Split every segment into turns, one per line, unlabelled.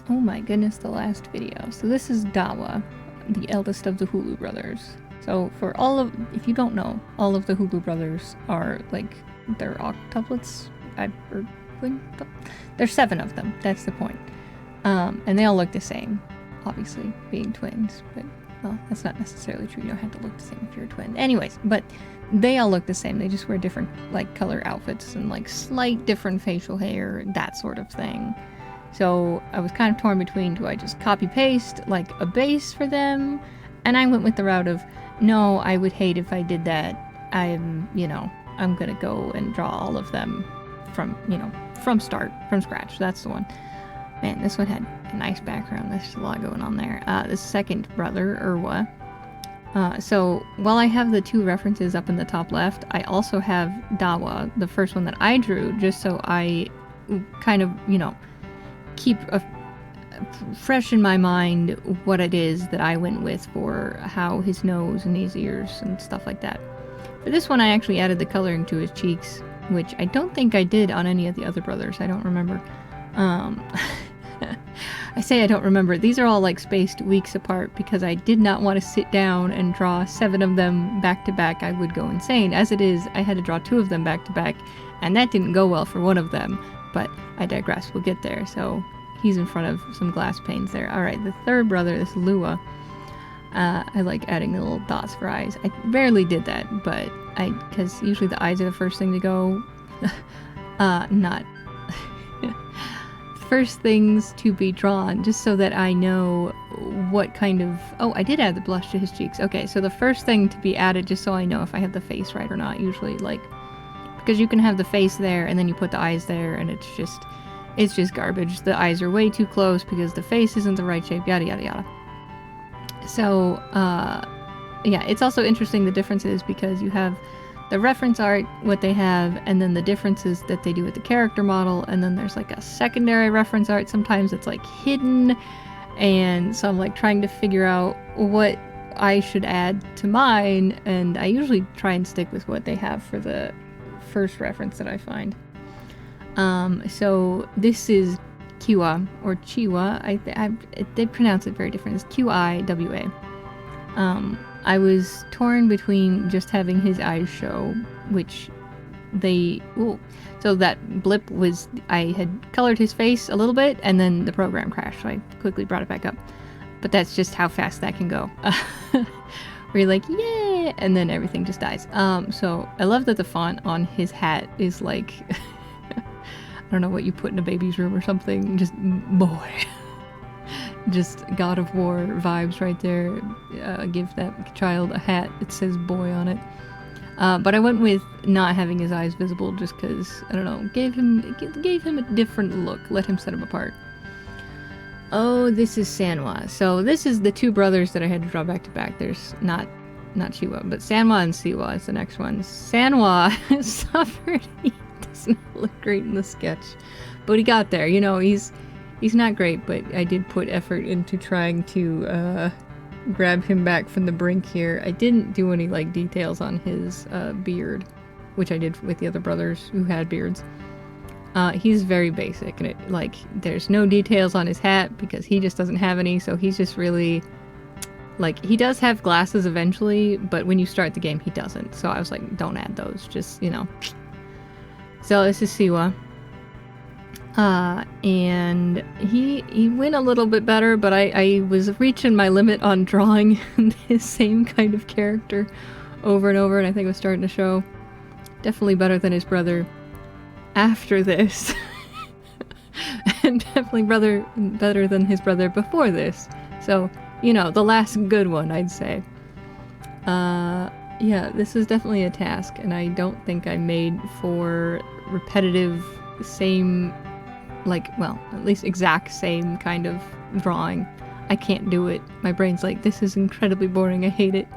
Oh my goodness, the last video. So this is Dawa, the eldest of the Hulu brothers. So for all of, if you don't know, all of the Hulu brothers are like, they're octuplets. There's 7 of them. That's the point. And they all look the same, obviously, being twins. But, well, that's not necessarily true. You don't have to look the same if you're a twin. Anyways, but they all look the same. They just wear different, like, color outfits and, like, slight different facial hair, that sort of thing. So I was kind of torn between, do I just copy-paste, like, a base for them? And I went with the route of, no, I would hate if I did that. I'm gonna go and draw all of them from scratch. That's the one. Man, this one had a nice background. There's a lot going on there. The second brother, Urwa. So while I have the 2 references up in the top left, I also have Dawa, the first one that I drew, just so I kind of, keep fresh in my mind what it is that I went with for how his nose and his ears and stuff like that. For this one, I actually added the coloring to his cheeks, which I don't think I did on any of the other brothers. I don't remember. I say I don't remember. These are all like spaced weeks apart because I did not want to sit down and draw 7 of them back to back. I would go insane. As it is, I had to draw 2 of them back to back, and that didn't go well for one of them, but I digress. We'll get there. So he's in front of some glass panes there. Alright, the third brother, this Lua, I like adding the little dots for eyes. I rarely did that, but because usually the eyes are the first thing to go. Not first things to be drawn, just so that I know what kind of... Oh, I did add the blush to his cheeks. Okay, so the first thing to be added, just so I know if I have the face right or not, usually, like... Because you can have the face there, and then you put the eyes there, and it's just garbage. The eyes are way too close because the face isn't the right shape, yada yada yada. So, yeah, it's also interesting the differences because you have the reference art, what they have, and then the differences that they do with the character model, and then there's like a secondary reference art. Sometimes it's like hidden, and so I'm like trying to figure out what I should add to mine, and I usually try and stick with what they have for the first reference that I find. So this is Kiwa, or Chiwa. They pronounce it very different. It's Qiwa. I was torn between just having his eyes show, which so that blip was, I had colored his face a little bit, and then the program crashed, so I quickly brought it back up. But that's just how fast that can go. Where you're like, yeah, and then everything just dies. So I love that the font on his hat is like, I don't know what you put in a baby's room or something, just boy. Just God of War vibes right there. Give that child a hat that says boy on it. But I went with not having his eyes visible just because, I don't know, gave him a different look, let him set him apart. Oh, this is Sanwa. So this is the 2 brothers that I had to draw back to back. There's not Chiwa, but Sanwa and Siwa is the next one. Sanwa suffered. He does not look great in the sketch, but he got there. He's not great, but I did put effort into trying to grab him back from the brink here. I didn't do any like details on his beard, which I did with the other brothers who had beards. He's very basic, and there's no details on his hat because he just doesn't have any, so he's just really, like, he does have glasses eventually, but when you start the game, he doesn't. So I was like, don't add those, just, So this is Siwa. And he went a little bit better, but I was reaching my limit on drawing his same kind of character over and over, and I think it was starting to show. Definitely better than his brother after this. And definitely better than his brother before this. So, the last good one, I'd say. Yeah, this is definitely a task, and I don't think I made for repetitive, same, at least exact same kind of drawing. I can't do it. My brain's like, this is incredibly boring, I hate it.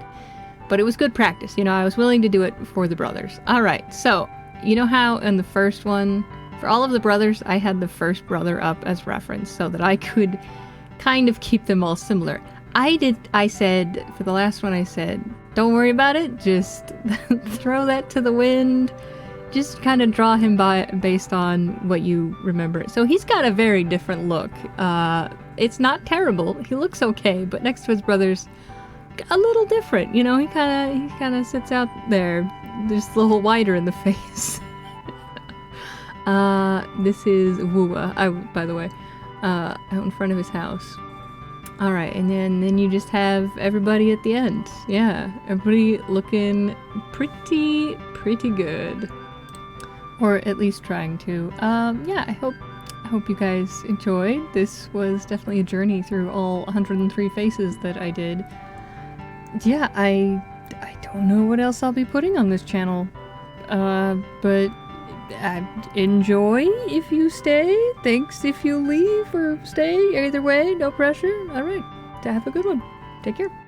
But it was good practice, I was willing to do it for the brothers. Alright, so, you know how in the first one, for all of the brothers, I had the first brother up as reference so that I could kind of keep them all similar. I said, for the last one I said, don't worry about it, just throw that to the wind. just kind of draw him based on what you remember. So he's got a very different look. It's not terrible. He looks okay, but next to his brothers, a little different. You know, he kind of sits out there, just a little wider in the face. This is WOWIE, by the way, out in front of his house. All right, and then you just have everybody at the end. Yeah, everybody looking pretty good, or at least trying to. Yeah, I hope you guys enjoyed. This was definitely a journey through all 103 faces that I did. Yeah, I don't know what else I'll be putting on this channel, but enjoy if you stay. Thanks if you leave or stay. Either way, no pressure. All right, have a good one. Take care.